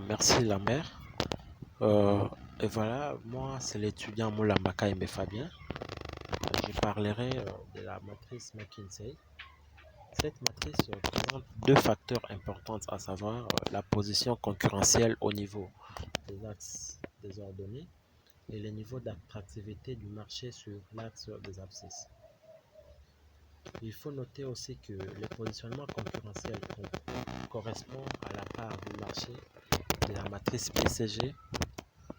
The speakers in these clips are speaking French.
Merci la mère. Euh, et voilà, moi c'est l'étudiant Moula Makaïmbe Fabien. Je parlerai de la matrice McKinsey. Cette matrice présente deux facteurs importants, à savoir la position concurrentielle au niveau des axes désordonnés et le niveau d'attractivité du marché sur l'axe des abscisses. Il faut noter aussi que le positionnement concurrentiel correspond à la part du marché de la matrice BCG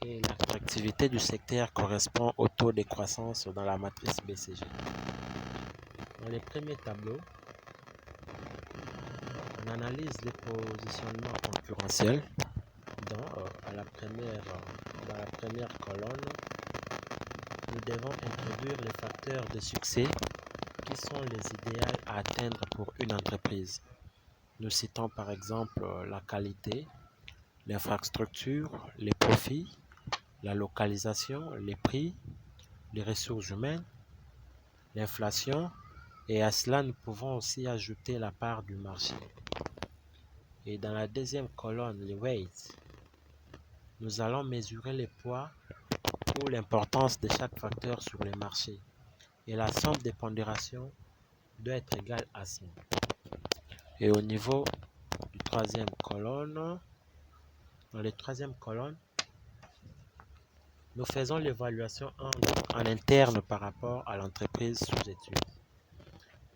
et l'attractivité du secteur correspond au taux de croissance dans la matrice BCG. Dans les premiers tableaux, on analyse les positionnements concurrentiels dans la première colonne. Nous devons introduire les facteurs de succès qui sont les idéaux à atteindre pour une entreprise. Nous citons par exemple la qualité, l'infrastructure, les profits, la localisation, les prix, les ressources humaines, l'inflation, et à cela nous pouvons aussi ajouter la part du marché. Et dans la deuxième colonne, les weights, nous allons mesurer les poids ou l'importance de chaque facteur sur le marché. Et la somme des pondérations doit être égale à 100. Et au niveau du troisième colonne, dans les troisième colonne, nous faisons l'évaluation en interne par rapport à l'entreprise sous étude.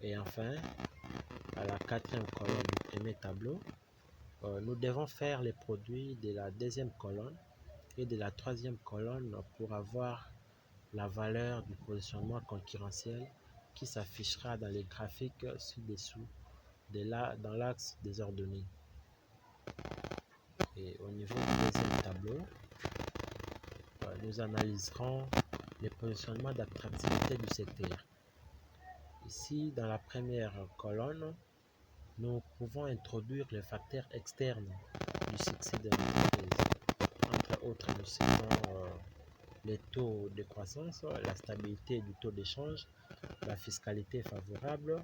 Et enfin, à la quatrième colonne du premier tableau, nous devons faire les produits de la deuxième colonne et de la troisième colonne pour avoir la valeur du positionnement concurrentiel qui s'affichera dans les graphiques ci-dessous dans l'axe des ordonnées. Et au niveau du deuxième tableau, nous analyserons les positionnements d'attractivité du secteur. Ici, dans la première colonne, nous pouvons introduire les facteurs externes du succès de l'entreprise. Entre autres, nous citons les taux de croissance, la stabilité du taux d'échange, la fiscalité favorable,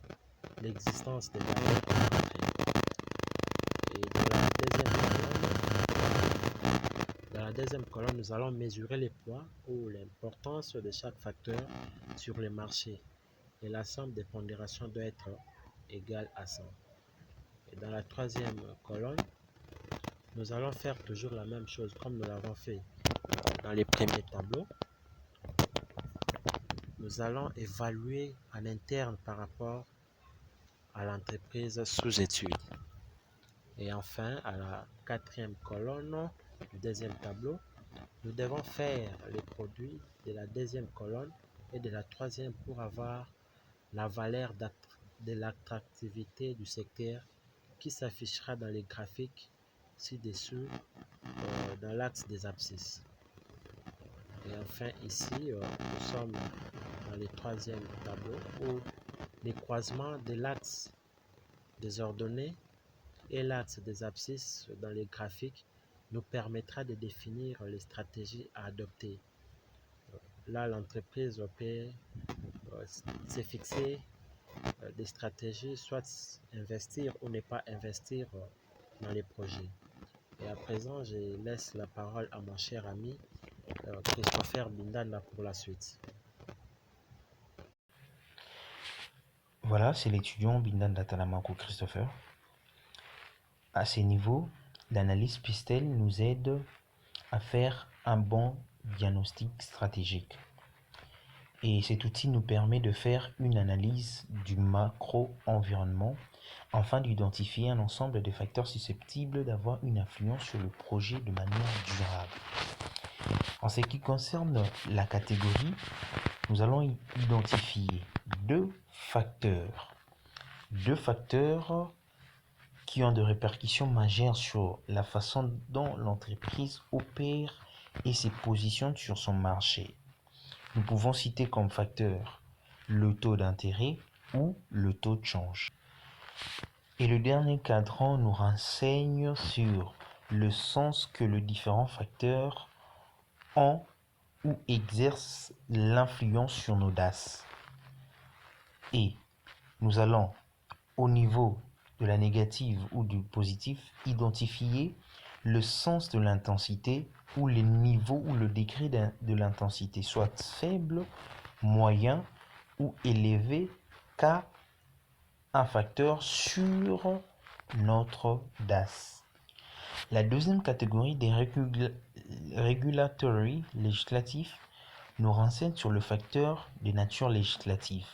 l'existence des barrières à l'entrée. Et dans la deuxième colonne, nous allons mesurer les poids ou l'importance de chaque facteur sur le marché. Et la somme des pondérations doit être égale à 100. Et dans la troisième colonne, nous allons faire toujours la même chose comme nous l'avons fait dans les premiers tableaux. Nous allons évaluer en interne par rapport à l'entreprise sous étude. Et enfin, à la quatrième colonne du deuxième tableau, nous devons faire les produits de la deuxième colonne et de la troisième pour avoir la valeur de l'attractivité du secteur qui s'affichera dans les graphiques ci-dessous dans l'axe des abscisses. Et enfin ici, nous sommes dans le troisième tableau où les croisements de l'axe des ordonnées et l'axe des abscisses dans les graphiques nous permettra de définir les stratégies à adopter. Là, l'entreprise peut se fixer des stratégies, soit investir ou ne pas investir dans les projets. Et à présent, je laisse la parole à mon cher ami Christopher Bindanda pour la suite. Voilà, c'est l'étudiant Bindanda Talamako Christopher. À ce niveau, l'analyse Pistel nous aide à faire un bon diagnostic stratégique. Et cet outil nous permet de faire une analyse du macro-environnement afin d'identifier un ensemble de facteurs susceptibles d'avoir une influence sur le projet de manière durable. En ce qui concerne la catégorie, nous allons identifier deux facteurs qui ont des répercussions majeures sur la façon dont l'entreprise opère et se positionne sur son marché. Nous pouvons citer comme facteur le taux d'intérêt ou le taux de change. Et le dernier cadran nous renseigne sur le sens que les différents facteurs ont ou exercent l'influence sur nos DAS. Et nous allons, au niveau de la négative ou du positif, identifier le sens de l'intensité ou les niveaux ou le degré de l'intensité, soit faible, moyen ou élevé, qu'à un facteur sur notre DAS. La deuxième catégorie des regulatory législatifs nous renseigne sur le facteur de nature législative.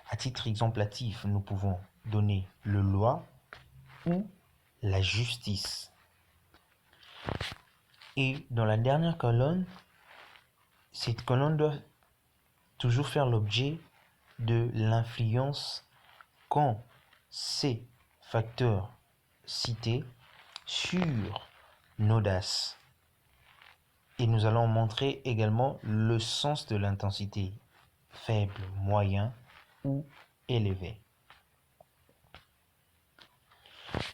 À titre exemplatif, nous pouvons donner le loi ou la justice. Et dans la dernière colonne, cette colonne doit toujours faire l'objet de l'influence qu'ont ces facteurs cités sur nos DAS. Et nous allons montrer également le sens de l'intensité, faible, moyen ou élevé.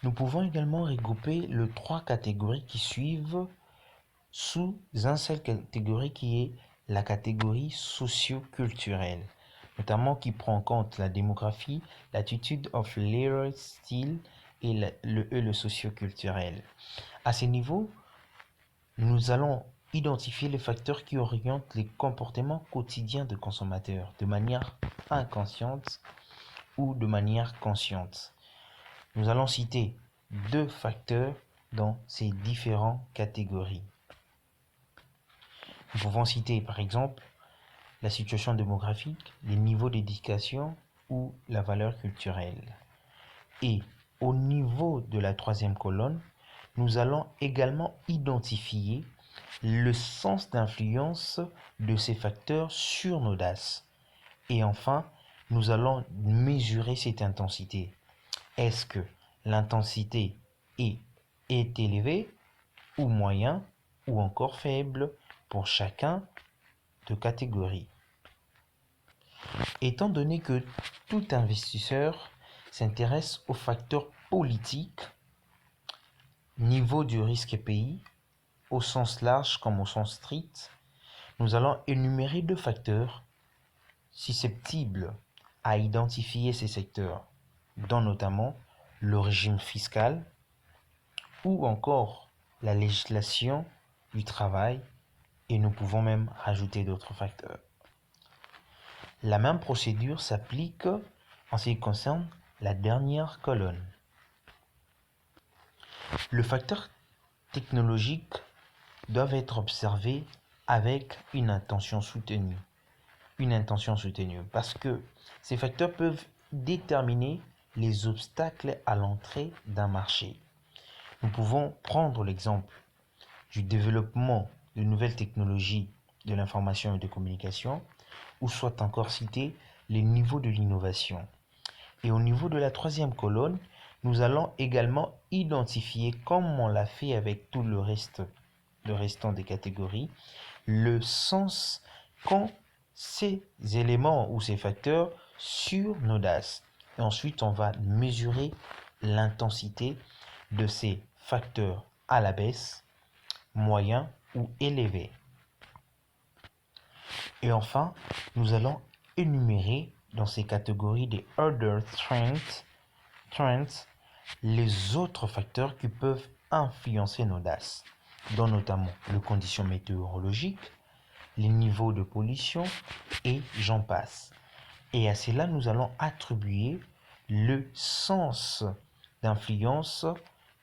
Nous pouvons également regrouper les 3 catégories qui suivent sous une seule catégorie qui est la catégorie socio-culturelle, notamment qui prend en compte la démographie, l'attitude of leader style et le socio-culturel. À ce niveau, nous allons identifier les facteurs qui orientent les comportements quotidiens de consommateurs de manière inconsciente ou de manière consciente. Nous allons citer 2 facteurs dans ces différentes catégories. Nous pouvons citer par exemple la situation démographique, les niveaux d'éducation ou la valeur culturelle. Et au niveau de la 3e colonne, nous allons également identifier le sens d'influence de ces facteurs sur nos DAS. Et enfin, nous allons mesurer cette intensité. Est-ce que l'intensité est élevée ou moyen ou encore faible pour chacun de catégories? Étant donné que tout investisseur s'intéresse aux facteurs politiques, niveau du risque pays, au sens large comme au sens strict, nous allons énumérer 2 facteurs susceptibles à identifier ces secteurs, dont notamment le régime fiscal ou encore la législation du travail, et nous pouvons même rajouter d'autres facteurs. La même procédure s'applique en ce qui concerne la dernière colonne. Le facteur technologique doit être observé avec une intention soutenue. Parce que ces facteurs peuvent déterminer les obstacles à l'entrée d'un marché. Nous pouvons prendre l'exemple du développement de nouvelles technologies de l'information et de communication, ou soit encore citer les niveaux de l'innovation. Et au niveau de la 3e colonne, nous allons également identifier, comme on l'a fait avec tout le restant des catégories, le sens qu'ont ces éléments ou ces facteurs sur nos DAS. Et ensuite, on va mesurer l'intensité de ces facteurs à la baisse, moyen ou élevé. Et enfin, nous allons énumérer dans ces catégories des other trends les autres facteurs qui peuvent influencer nos DAS, dont notamment les conditions météorologiques, les niveaux de pollution et j'en passe. Et à cela, nous allons attribuer le sens d'influence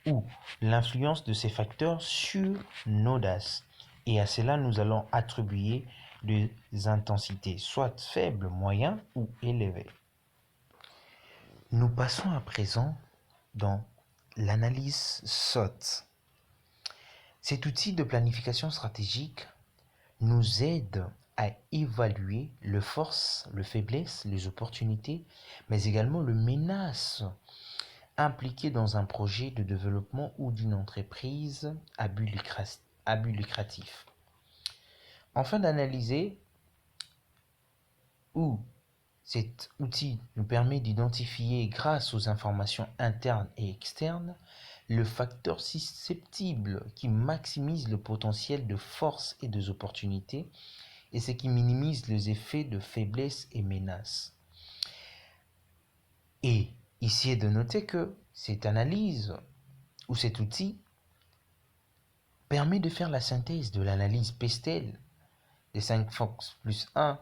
ou l'influence de ces facteurs sur nos DAS. Et à cela, nous allons attribuer des intensités, soit faibles, moyennes ou élevées. Nous passons à présent dans l'analyse SWOT. Cet outil de planification stratégique nous aide à évaluer les forces, les faiblesses, les opportunités, mais également les menaces impliquées dans un projet de développement ou d'une entreprise à but lucratif. Afin d'analyser où cet outil nous permet d'identifier, grâce aux informations internes et externes, le facteur susceptible qui maximise le potentiel de force et des opportunités et ce qui minimise les effets de faiblesse et menaces. Et ici est de noter que cette analyse ou cet outil permet de faire la synthèse de l'analyse Pestel des 5 forces plus 1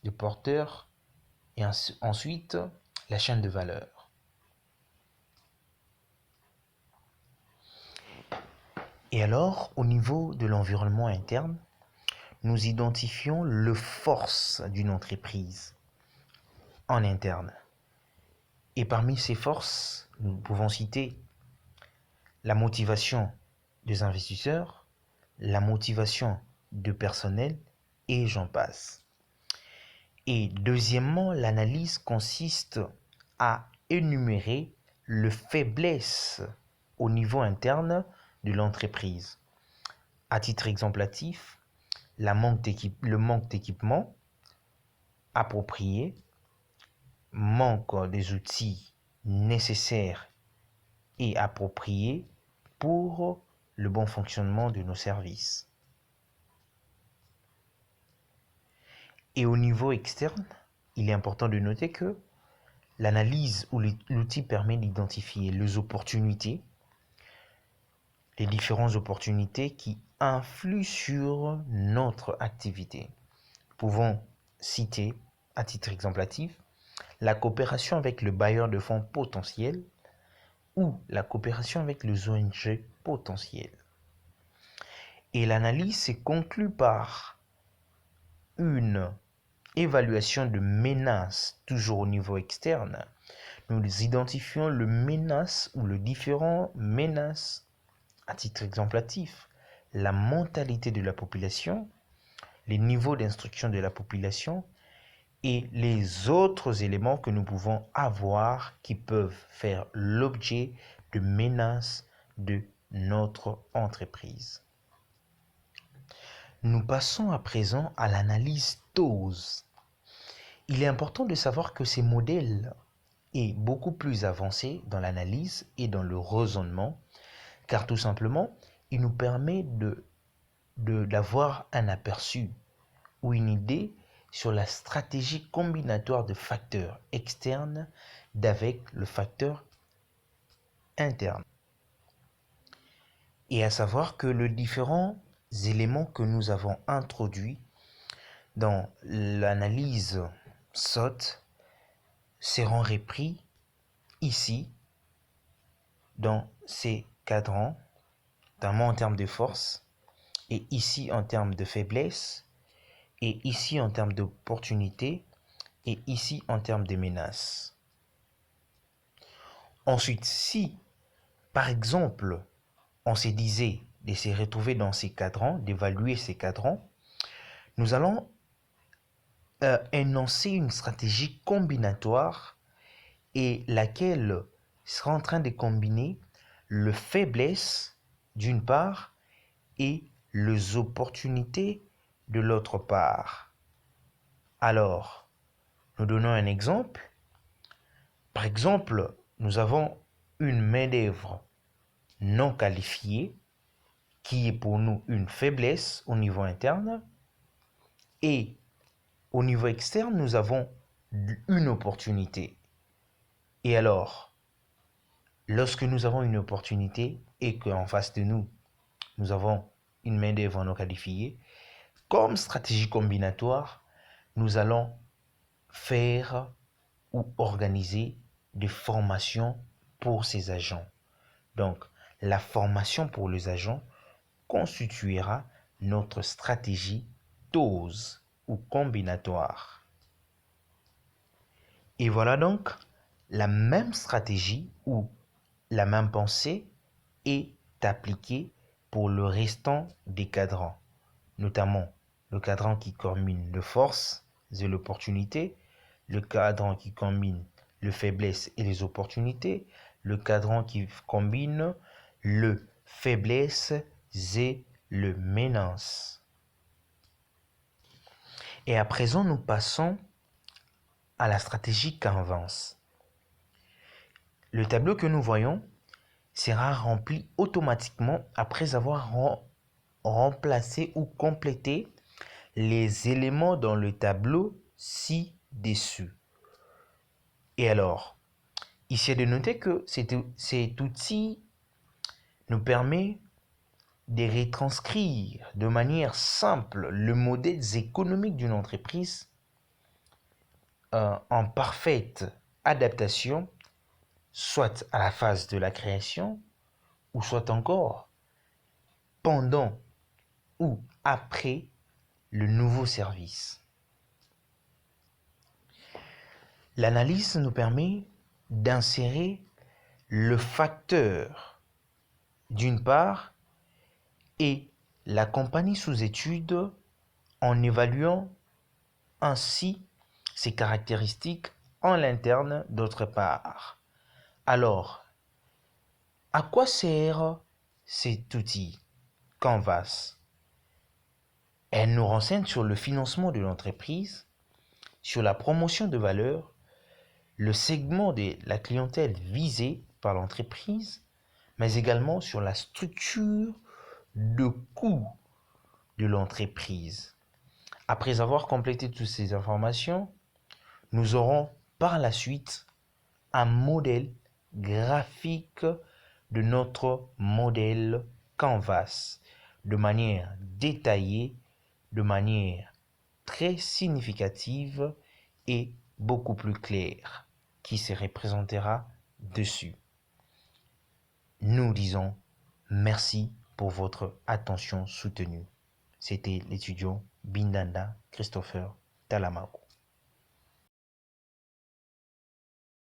de porteur et ensuite la chaîne de valeur. Et alors, au niveau de l'environnement interne, nous identifions les forces d'une entreprise en interne. Et parmi ces forces, nous pouvons citer la motivation des investisseurs, la motivation de personnel, et j'en passe. Et deuxièmement, l'analyse consiste à énumérer les faiblesses au niveau interne de l'entreprise. À titre exemplatif, le manque d'équipement approprié, manque des outils nécessaires et appropriés pour le bon fonctionnement de nos services. Et au niveau externe, il est important de noter que l'analyse ou l'outil permet d'identifier les opportunités, les différentes opportunités qui influent sur notre activité. Pouvons citer, à titre exemplatif, la coopération avec le bailleur de fonds potentiel ou la coopération avec les ONG potentiels. Et l'analyse se conclut par une évaluation de menaces, toujours au niveau externe. Nous identifions les menaces ou les différentes menaces à titre exemplatif, la mentalité de la population, les niveaux d'instruction de la population et les autres éléments que nous pouvons avoir qui peuvent faire l'objet de menaces de notre entreprise. Nous passons à présent à l'analyse dose. Il est important de savoir que ces modèles est beaucoup plus avancé dans l'analyse et dans le raisonnement, car tout simplement, il nous permet d'avoir un aperçu ou une idée sur la stratégie combinatoire de facteurs externes d'avec le facteur interne. Et à savoir que les différents éléments que nous avons introduits dans l'analyse SWOT seront repris ici dans ces cadrans, notamment en termes de force, et ici en termes de faiblesse, et ici en termes d'opportunité, et ici en termes de menaces. Ensuite, si, par exemple, on se disait de se retrouver dans ces cadrans, d'évaluer ces cadrans, nous allons énoncer une stratégie combinatoire et laquelle sera en train de combiner les faiblesses d'une part et les opportunités de l'autre part. Alors, nous donnons un exemple. Par exemple, nous avons une main-d'œuvre non qualifiée qui est pour nous une faiblesse au niveau interne et au niveau externe, nous avons une opportunité. Et alors, lorsque nous avons une opportunité et qu'en face de nous, nous avons une main-d'œuvre non qualifiée, comme stratégie combinatoire, nous allons faire ou organiser des formations pour ces agents. Donc, la formation pour les agents constituera notre stratégie dose ou combinatoire. Et voilà donc la même stratégie ou la même pensée est appliquée pour le restant des cadrans, notamment le cadran qui combine les forces et l'opportunité, le cadran qui combine les faiblesses et les opportunités, le cadran qui combine les faiblesses et les menaces. Et à présent, nous passons à la stratégie Canvas. Le tableau que nous voyons sera rempli automatiquement après avoir remplacé ou complété les éléments dans le tableau ci-dessus. Et alors, ici est de noter que cet outil nous permet de retranscrire de manière simple le modèle économique d'une entreprise en parfaite adaptation, soit à la phase de la création, ou soit encore pendant ou après le nouveau service. L'analyse nous permet d'insérer le facteur d'une part et la compagnie sous étude en évaluant ainsi ses caractéristiques en l'interne d'autre part. Alors, à quoi sert cet outil Canvas? Elle nous renseigne sur le financement de l'entreprise, sur la promotion de valeur, le segment de la clientèle visée par l'entreprise, mais également sur la structure de coût de l'entreprise. Après avoir complété toutes ces informations, nous aurons par la suite un modèle graphique de notre modèle Canvas de manière détaillée, de manière très significative et beaucoup plus claire qui se représentera dessus. Nous disons merci pour votre attention soutenue. C'était l'étudiant Bindanda Christopher Talamako.